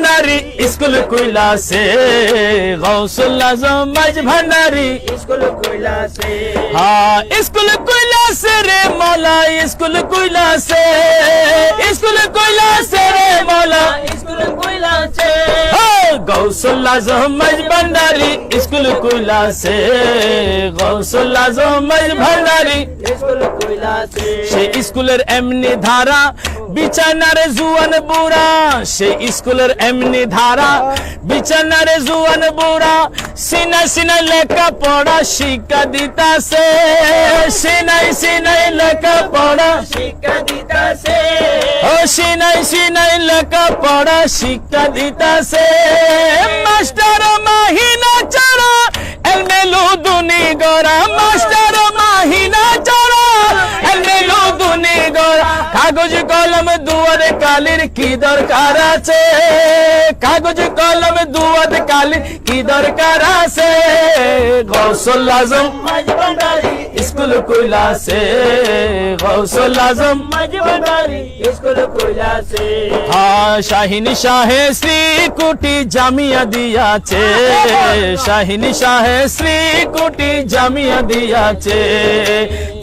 Bhandari school कोयला से, गौसुल आजम मज भंडारी स्कूल कोयला से, हाँ स्कूल कोयला से रे मौला, स्कूल कोयला से, स्कूल कोयला से रे मौला, स्कूल कोयला से, गौसुल आजम मज भंडारी स्कूल कोयला से, गौसुल आजम मज भंडारी स्कूल कोयला से, সে স্কুলের এমনি ধারা বিছানারে জুয়ান বুড়া, সে স্কুলের এমনি ধারা বিছানারে জুয়ান বুড়া, সিনাই সিনাই লেখা পড়া শিক্ষা দিতাছে, সিনাই সিনাই লেখা পড়া শিক্ষা দিতাছে, ও সিনাই সিনাই লেখা পড়া শিক্ষা দিতাছে, মাস্টার মাহিনা চড়া এলমেলু দুনি গড়া, মাস্টার মাহিনা চড়া এলমেলু দুনি গড়া, কাগজ কলম দুয়ারে কালির কি দরকার আছে, কাগজ কলম দুয়ারে কালির কি দরকার আছে, গৌসুল আজম मज भंडारी স্কুল কোয়লা সে, গৌসুল আজম मज भंडारी स्कूल कोयला से, হ্যাঁ শাহিন শাহে শ্রী কুটি জামিয়া দিয়াছে, শাহিন শাহে শ্রী কুটি জামিয়া দিয়াছে,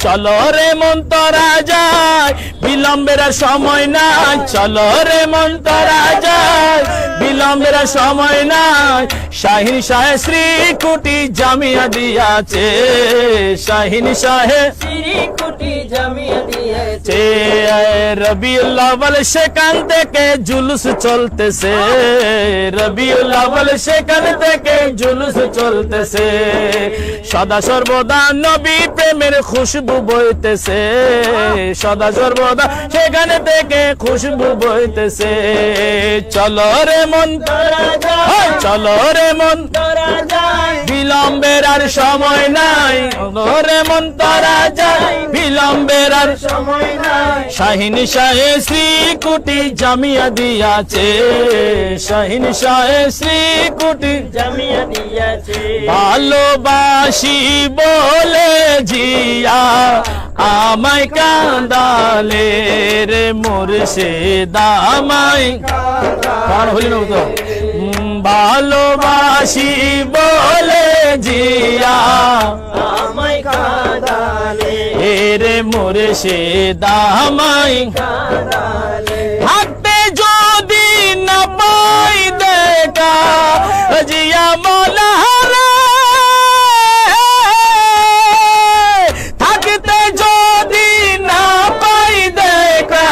চলো রে মন তোরা যায় বিলম্বের সময় নাই, চলো রে মন তোরা যায় বিলম্বের সময় নাই, শাহিন শাহে শ্রী কুটি জামিয়া দিয়াছে, শাহিন শাহে श्री कुटी जमिया दिए, রবিউল আউয়াল সেখান থেকে জুলুস চলতেছে, রবিউল আউয়াল সেখান থেকে জুলুস চলতেছে, সদা সর্বদা নবী প্রেমের খুশবু বইতেছে, সদা সর্বদা সেখান থেকে খুশবু বইতেছে, চলো রে মন তোরা যায়, চলো রে মন তোরা যায়, বিলম্বের আর সময় নাই, রে মন তোরা যায় বিলম্বের আর সময় নাই, শাহিন শাহে শ্রী কুটি জামিয়া দিয়াছে, শাহিন শাহে শ্রী কুটি जमिया दिया से, ভালোবাসি বলে জিয়া আমায় কান্দালে রে মুর্শিদ আমায় কান হলি না তো, ভালোবাসি বলে জিয়া আমায় কাঁদালে, রে মুর্শিদ আমায় কাঁদালে, থাকতে যদি না পাই দেখা জিয়া মৌলা রে, থাকতে যদি না পাই দেখা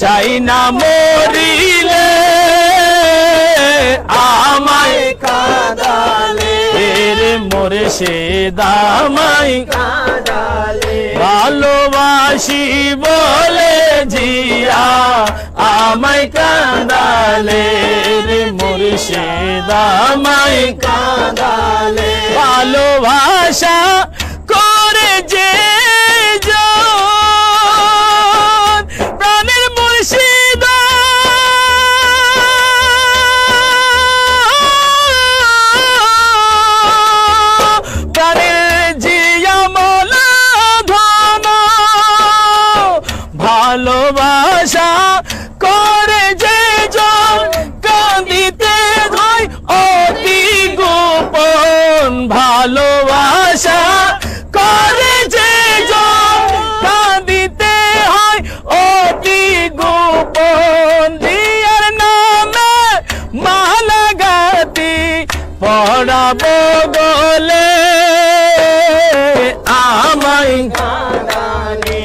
চাই না মরিলে আমায় কাঁদালে, রে মুর্শিদ আমায় কাঁদালে, ভালোবাসি বলে জিয়া আমায় কাঁদালে রে মুর্শিদ আমায় কাঁদালে, ভালোবাসা করে যে জন প্রাণের মুর্শিদ প্রাণের জিয়া মৌলা ধন, ভালোবাসা করে যে জন কাঁদিতে হয় অতি গোপন, ভালোবাসা করে যে জন কাঁদিতে হয় অতি গোপন, দিয়ার নামে মালা গাতি পড়াবো গলে আমায় কাঁদালে,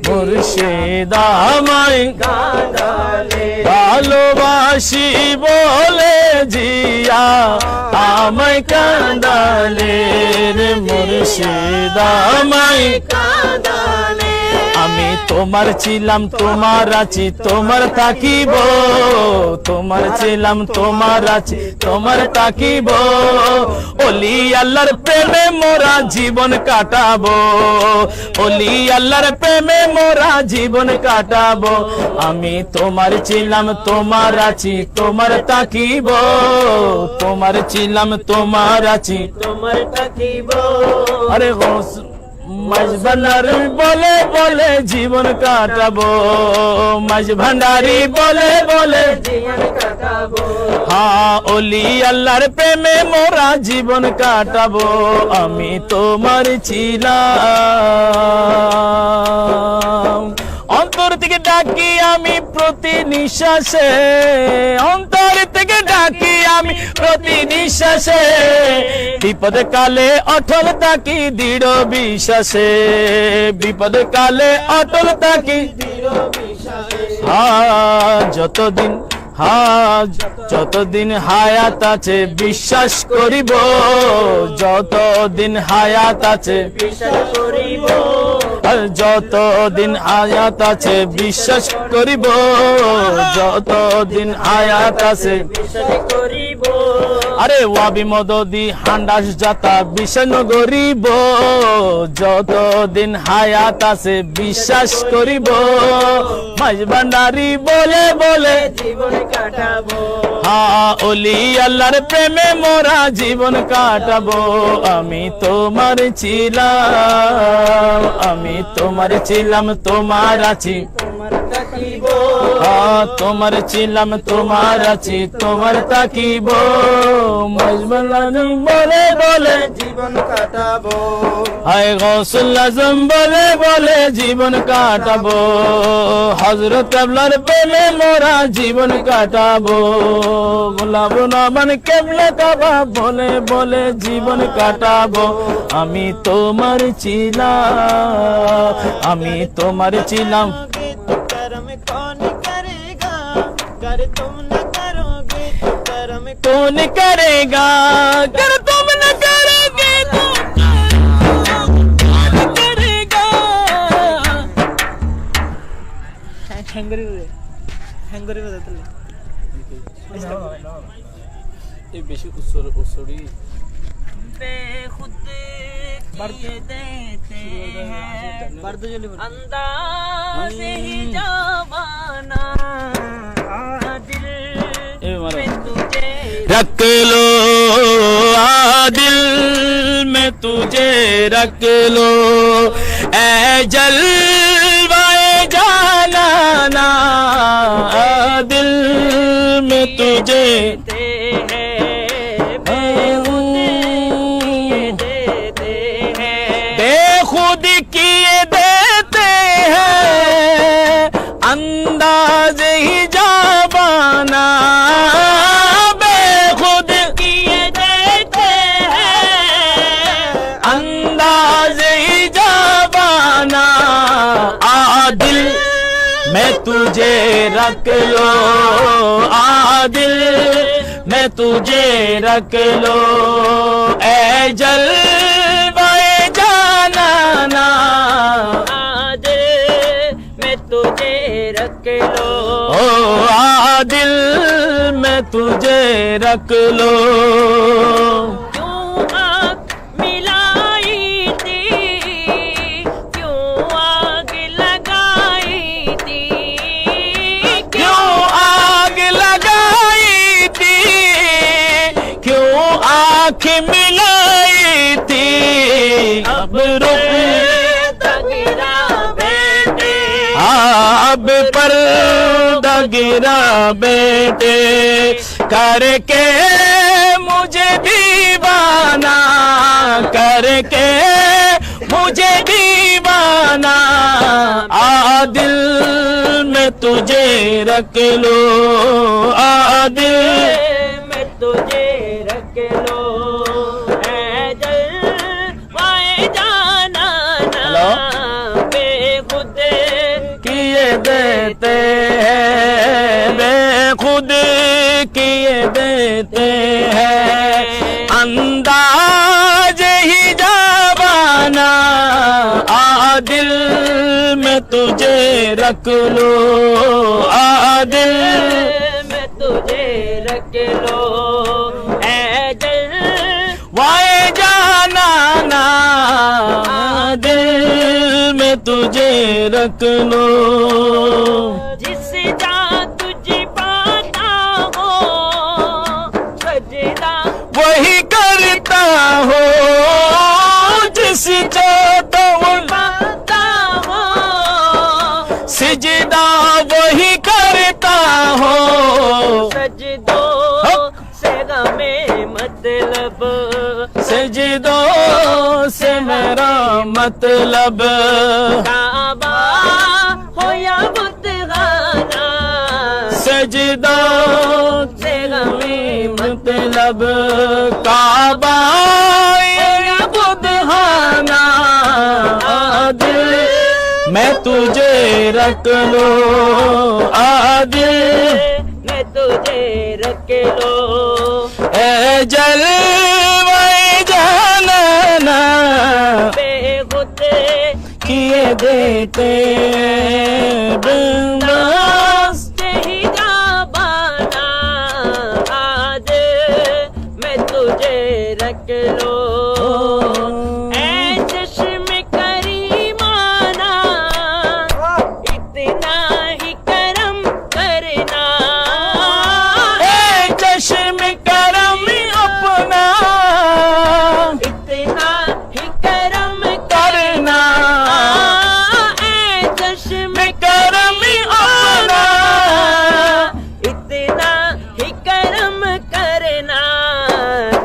মুর্শিদ আমায় কাঁদালে, ভালোবাসি বলে জিয়া আমায় কাঁদালে রে মুর্শিদ আমায় কাঁদালে, আমি তোমার ছিলাম তোমার আছি তোমার থাকিব, তোমার ছিলাম তোমার আছি তোমার থাকিব, ওলি আল্লাহর প্রেমে মোরা জীবন কাটাবো, ওলি আল্লাহর প্রেমে মোরা জীবন কাটাবো, আমি তোমার ছিলাম তোমার আছি তোমার থাকিব, তোমার ছিলাম তোমার আছি তোমার থাকিব, আরে গৌস মাঝ ভান্ডারি বলে বলে জীবন কাটাবো, মাঝ ভান্ডারি বলে বলে জীবন কাটাবো, হ্যাঁ ওলি আল্লাহর প্রেমে মোরা জীবন কাটাবো, আমি তোমার ছিলাম। অন্তর থেকে ডাকি আমি প্রতি নিঃশ্বাসে, অন্তর থেকে ডাকি আমি প্রতি নিঃশ্বাসে, বিপদে কালে অটল থাকি দৃঢ় বিশ্বাসে, বিপদে কালে অটল থাকি দৃঢ় বিশ্বাসে, যতদিন যতদিন হায়াত আছে বিশ্বাস করিব, যতদিন হায়াত আছে বিশ্বাস করিব, যতদিন হায়াত আছে বিশ্বাস করিব, যতদিন হায়াত আছে বিশ্বাস করিব, আরে ওয়াবি মদদি হান্ডাস যাতা বিশ্বাস করিব, যতদিন হায়াত আছে বিশ্বাস করিব, মাঝ ভান্ডারি বলে বলে জীবন কাটাবো, ওলি আল্লাহর প্রেমে মোরা জীবন কাটাবো, আমি তোমার ছিলাম, আমি তোমার ছিলাম তোমার আছি, তোমার থাকিব, তোমার ছিলাম তোমার আছি তোমার তাকিব, মাঝ ভান্ডারি বলে বলে জীবন কাটাবো, হায় গৌসুল আজম বলে বলে জীবন কাটাবো, হযরত আবলার প্রেমে মোরা জীবন কাটাবো, গোলাপ নবন কেবলা কাবা বলে বলে জীবন কাটাবো, আমি তোমার ছিলাম, আমি তোমার ছিলাম। कर्म कौन करेगा, कर तुम न करोगे तो कर्म कौन करेगा, कर तुम न करोगे तो कौन करेगा। হ্যাঙ্গরি বাজাতে এই বেশি উচ্চরি बेखुद किए देते हैं अंदाज़ ही जवाना, दिल में तुझे रख लो दिल में तुझे रख लो, ऐ जलवाए जाना दिल में तुझे बेखुद किए देते हैं अंदाज ही जाबाना, बेखुद किए देते हैं अंदाज ही जाबाना, आदिल मैं तुझे रख लो, आदिल मैं तुझे रख लो, ऐ जलवाए जाना आदिल मैं तुझे रख लो, ओ आदिल मैं तुझे रख लो। क्यों आग मिलाई थी, क्यों आग लगाई थी, क्यों आग लगाई थी, क्यों आँख मिलाई थी, अब रुक गिरा बेटे, अब पर्दा गिरा बेटे, करके मुझे दीवाना, करके मुझे दीवाना, आदिल में तुझे रख लो, आदिल मैं तुझे रख लो, ऐ जलवाए जाना हेलो? बेखुद किए देते हैं, बेखुद किए देते हैं अंदाज ही जाबाना, आदिल में तुझे रख लो, आदिल मैं तुझे रख लो, ऐ वाए जाना ना, दिल में तुझे रख लो। जिस जा तुझ पाता हो सजदा, वही करता हो जिस चाहता हूँ जगह में मतलब सजदों से मेरा मतलब काबा हो या बुतखाना सजदों से हमें मतलब काबा या बुदहाना आदिल मैं तुझे रख लो आदिल मैं तुझे रख लो ए जलवा जानना बेखुद किए देते बिंदास ही जाबाना आज मैं तुझे रख लो ऐ चश्म करीमाना इतना ही करम करना ए चश्म करम अपना इतना ही करम करना ऐ चश्म करम अपना इतना ही करम करना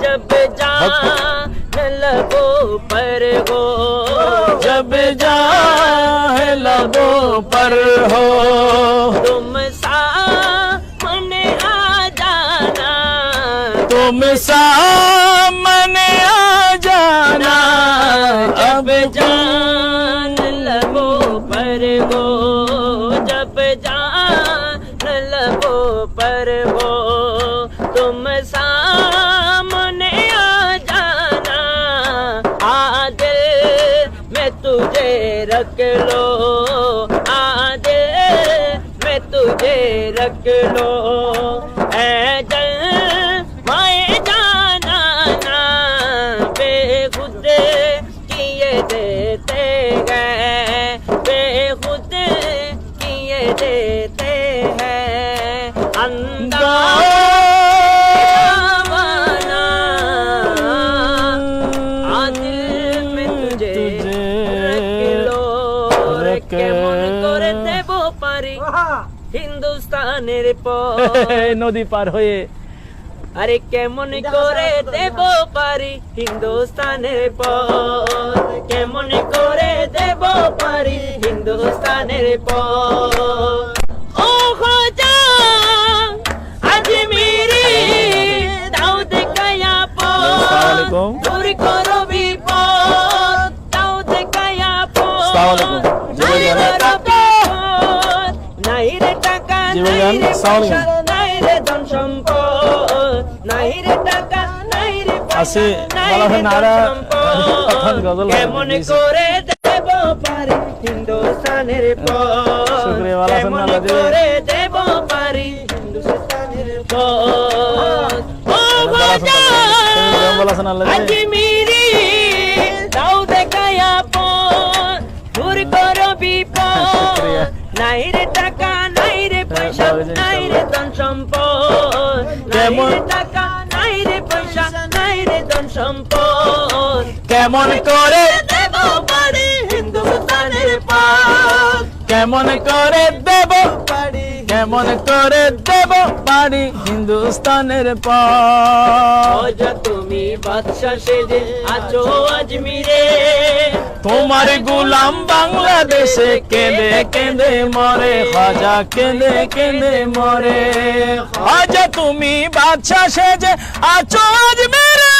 जब जान लबों पर हो जब जाए लबों पर हो तुम सामने आ जाना तुम सामने आ जाना अब जान लबों पर हो जब जान लबों पर हो तुम सामने आ जाना आदिल मैं तुझे रख लो आदिल मैं तुझे रख लो ऐ दिल माए जाना ना बेखुद किए देते हैं बेखुद किए देते हैं अंदाज़ाना आदिल में तुझे रख लो रे কেমন করে দেব পারি হিন্দুস্তানের পর নদী পার হয়ে আরে কেমন করে দেব পারি হিন্দুস্তানের পর কেমন করে দেব পারি হিন্দুস্তানের পর ও খোদা আজমিরি দাও দেখায়া পর আসসালামু আলাইকুম। দূর করো বিপদ দাও দেখায়া পর আসসালামু আলাইকুম। জি ভাইজান। নাই রে টাকা জি নাই ভাইজান, রে আসসালামু পয়সা আলাইকুম। নাই রে ধন সম্পদ নাই রে টাকা নাই রে আছে, পয়সা নাই বলা রে হয় না, ধন আরা সম্পদ তখন গজল কেমন দিয়েছে। করে দেব পারি হিন্দুস্তানের পর শুকরিয়া, ভালো আছেন, কেমন আল্লাহ দিবে। করে দেব পারি হিন্দুস্তানের পর ও ভালো আছেন, খোদা ভালো আছেন, আল্লাহ দিবে। আজমিরি দাও দেখায়া পর দূর করো বিপদ শুকরিয়া। নাই রে টাকা নাই রে পয়সা পাওয়া যায় নাই রে ধন সম্পদ নাই কেমন- রে টাকা নাই রে পয়সা নাই রে ধন সম্পদ কেমন করে দেব পারি হিন্দুস্তানের পথ কেমন করে দেব পারি কেমন করে দেব পারি হিন্দুস্তানের পর আজ তুমি বাদশা সেজে আছো আজমিরে তোমার গুলাম বাংলাদেশে কেঁদে কেঁদে মরে খাজা কেঁদে কেঁদে মরে খাজা তুমি বাদশা সেজে আছো আজমিরে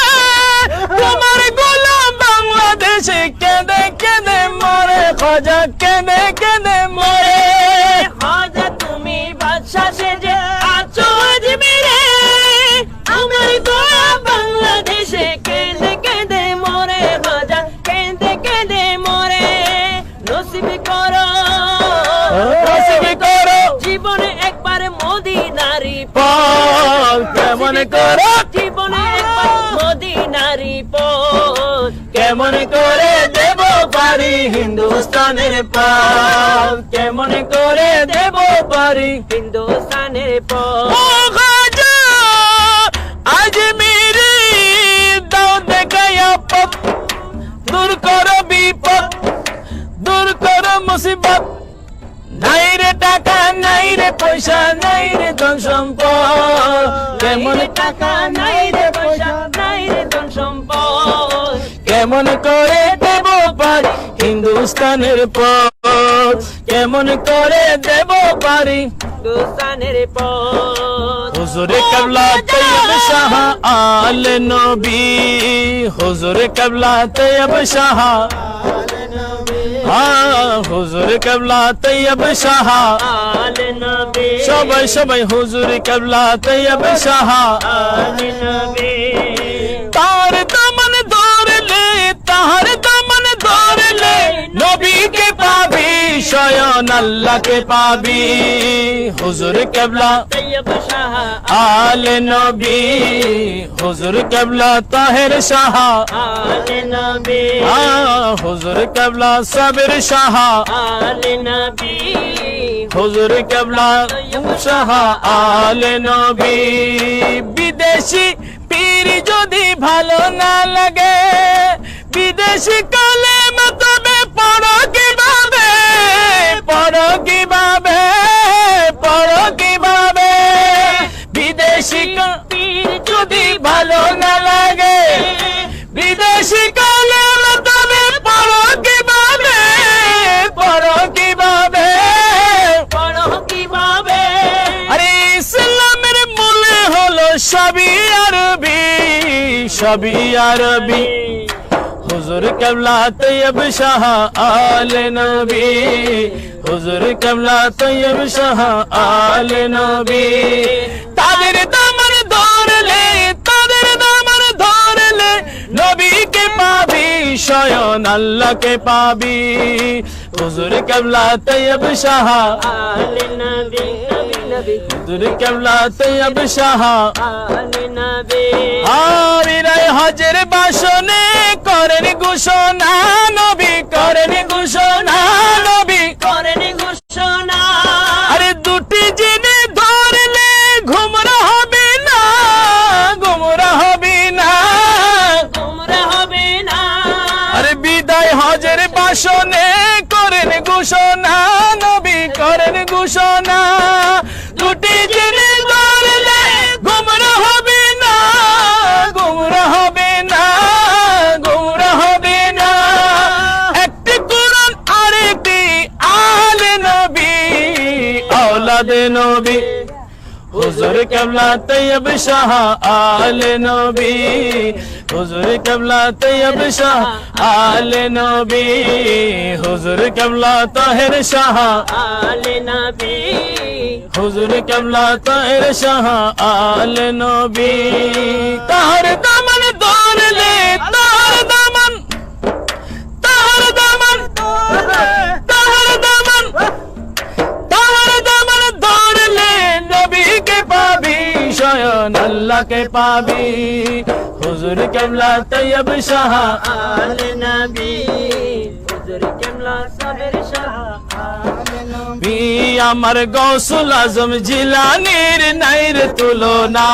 তোমার গুলাম বাংলাদেশে কেঁদে কেঁদে মরে খাজা কেঁদে কেঁদে মরে আজ তুমি বাদশা সেজে আছো আজমিরে আমার গোয়া বাংলাদেশে কেঁদে কেঁদে মরে রাজা কেঁদে কেঁদে মরে নসিব করো নসিব করো জীবনে একবার মদিনারি পথ কেমন করো জীবনে একবার মদিনারি পথ কেমন করে দেব পারি হিন্দুস্তানের পথ কেমন করে দেব পারি হিন্দুস্তানের পথ ও খাজা আজমিরি দাও দেখায়া পথ দূর করো বিপদ দূর করো মুসিবত নাই রে টাকা নাই রে পয়সা নাই রে ধন সম্পদ কেমন রে টাকা নাই রে পয়সা নাই রে ধন সম্পদ কেমন করে দেব পারি হিন্দুস্তানের পথ কেমন করে দেব পারি হিন্দুস্তানের পথ হুজুরে কেবলা তৈয়ব শাহ আলে নবী হুজুরে কেবলা তৈয়ব শাহ আলে নবী হুজুরে কেবলা তৈয়ব শাহ আলে নবী সবাই সবাই হুজুরে কেবলা তৈয়ব শাহ আলে নবী তার দামন ধরলে তাহার দামন ধরলে নবীকে পাবি স্বয়ং আল্লাহকে পাবি হুজুর কেবলা তৈয়ব শাহ আলে নবী হুজুর কেবলা তাহের শাহ আলে নবী হুজুর কেবলা সাবির শাহ আলে নবী হুজুর কেবলা শাহ আলে নবী বিদেশি পীর যদি ভালো না লাগে বিদেশি কালেমা তবে পড়ো কিভাবে পড়ো কিভাবে পড়ো কিভাবে বিদেশি পীর যদি ভালো না লাগে বিদেশি কালেমা তবে পড়ো কিভাবে পড়ো কিভাবে পড়ো কিভাবে আরে ইসলামের মূল হলো সবই আরবি সবই আরবি হুজুর কেবলা তৈয়ব শাহ আলে নবী হুজুর কেবলা তৈয়ব শাহ আলে নবী তাদের দামন ধরলে তাদের দামন ধরলে নবীকে পাবি স্বয়ং আল্লাহকে পাবি হুজুর কেবলা তৈয়ব শাহ আলে নবী নবী নবী হুজুর কেবলা তৈয়ব শাহ আলে নবী আমিরাই হজের বাসনে করেন ঘোষণা নবী করেন ঘোষণা নবী করেন ঘোষণা আরে দুটি জিনে ধরলে ঘুমরা হবে না গুমরা হবে না তোমরা হবে না আরে বিদায় হজের বাসনে করেন ঘোষণা নবী করেন ঘোষণা দুটি জিনে ধরলে গুমরা হবে না গুমরা হবে না গুমরা হবে না একটি কোরআন আরেকটি আলে নবী আওলাদে নবী হুজুর কেবলা তৈয়ব শাহ আলে নবী হুজুর কেবলা তৈয়ব শাহ আলে নবী হুজুর কেবলা তাহের শাহ আলে নবী হুজুর কেবলা তাহের শাহ আলে নবী তাহার দামন ধরলে তাহার দামন তাহার দামন তাহার দামন তাহার দামন ধরলে নবীকে পাবি স্বয়ং আল্লাহকে পাবি হুজুর কেবলা তৈয়ব শাহ আলে নবী হুজুর কেবলা সাবের শাহ আলে নবী আমার গৌসুল আজম জিলানির নাইর তুলনা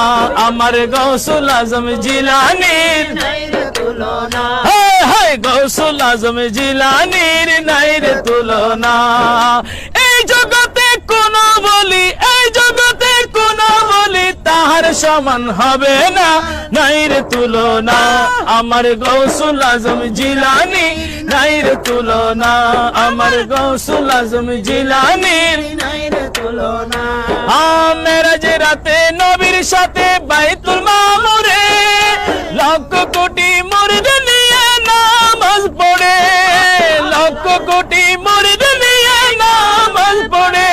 আমার গৌসুল আজম জিলানির নাইর তুলনা হায় হায় গৌসুল আজম জিলানির নাইর তুলনা এই জগতে কোন বলি এই জগতে কোন বলি তাহার সমান হবে না নাইর তুলনা আমার গৌসুল আজম জিলানি নাইর তুলনা আমার গৌসুল আজম জিলানির নাইর তুলনা মেরাজ রাতে নবীর সাথে বাইতুল মামুরে লক্ষ কোটি মুরিদ নিয়ে নামাজ পড়ে লক্ষ কোটি মুরিদ নিয়ে নামাজ পড়ে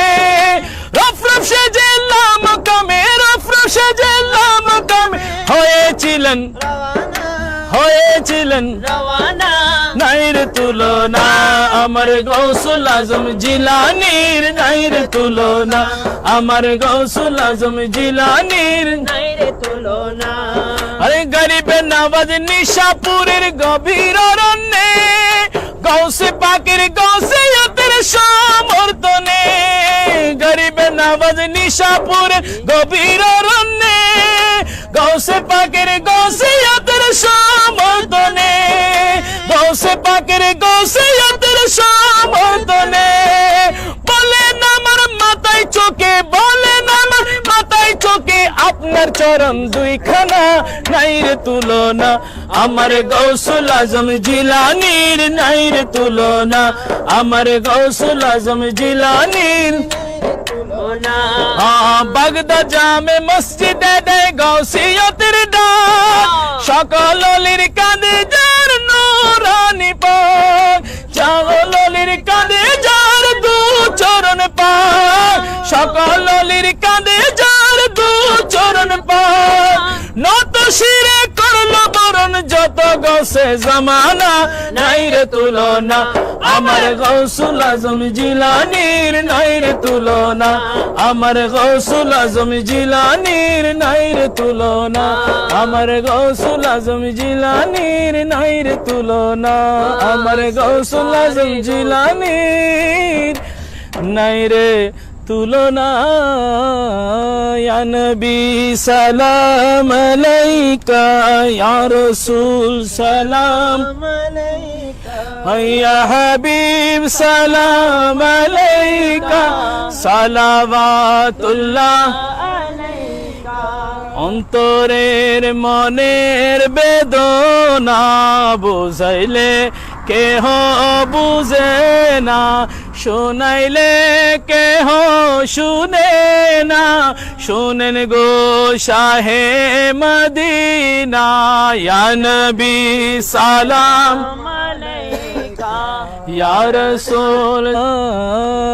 রফরফ সেজেলাম কামে রফরফ সেজেলাম কামে হয়েছিলেন রওয়ানা হয়েছিলেন রওয়ানা নাইর তুলনা আমার গৌসুল আজম জিলানির নাইর তুলনা আমার গৌসুল আজম জিলানির নাইর তুলনা আরে গরিবে নওয়াজ নিশাপুরের গভীর অরণ্যে গৌসে পাকের গৌসিয়তের সমর্থনে গরিবে নওয়াজ নিশাপুরের গভীর অরণ্যে গৌসে পাকের গৌসিয়তের সমর্থনে গৌসে পাকের গৌসিয়তের সমর্থনে বলেন আমার মাথায় চোখে বলেন আমার মাথায় চোখে আপনি আপনার চরণ দুইখানা নাই রে তুলনা আমার গৌসুল আজম জিলানীর নাই রে তুলনা আমার গৌসুল আজম জিলানীর বাগদা জামে মসজিদে দেয় গৌসিয়তের ডাক সকল অলির কাঁধে যার নূরানি পাক সকল অলির কাঁধে যার দু চরণ পাক সকল অলির কাঁধে যার দু চরণ পাক নত শিরে করলো বরণ যত গৌসে জামানা নাই রে তুলনা আমার গৌসুল আজম জিলানীর নাই রে তুলনা আমার গৌসুল আজম জিলানীর নাই রে তুলনা আমার গৌসুল আজম জিলানীর নাই রে তুলনা আমার গৌসুল আজম জিলানীর নাই রে তুলনা ইয়া নবী সালাম আলাইকা ইয়া রাসূল সালাম ইয়া হাবিব সালাম আলাইকা সালাওয়াতুল্লাহ অন্তরের মনের বেদনা বুঝাইলে কেহ বুঝে না শোনাইলে কেহ শুনে না শুনেন গো শাহে মদিনা ইয়া নবী সালাম ইয়া রাসূল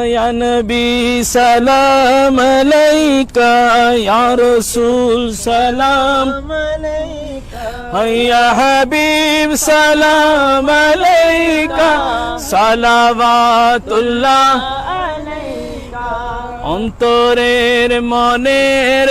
ইয়া নবী সালাম আলাইকা ইয়া রাসূল সালাম ইয়া হাবিব সালাম আলাইকা সালাওয়াতুল্লাহ অন্তরের মনের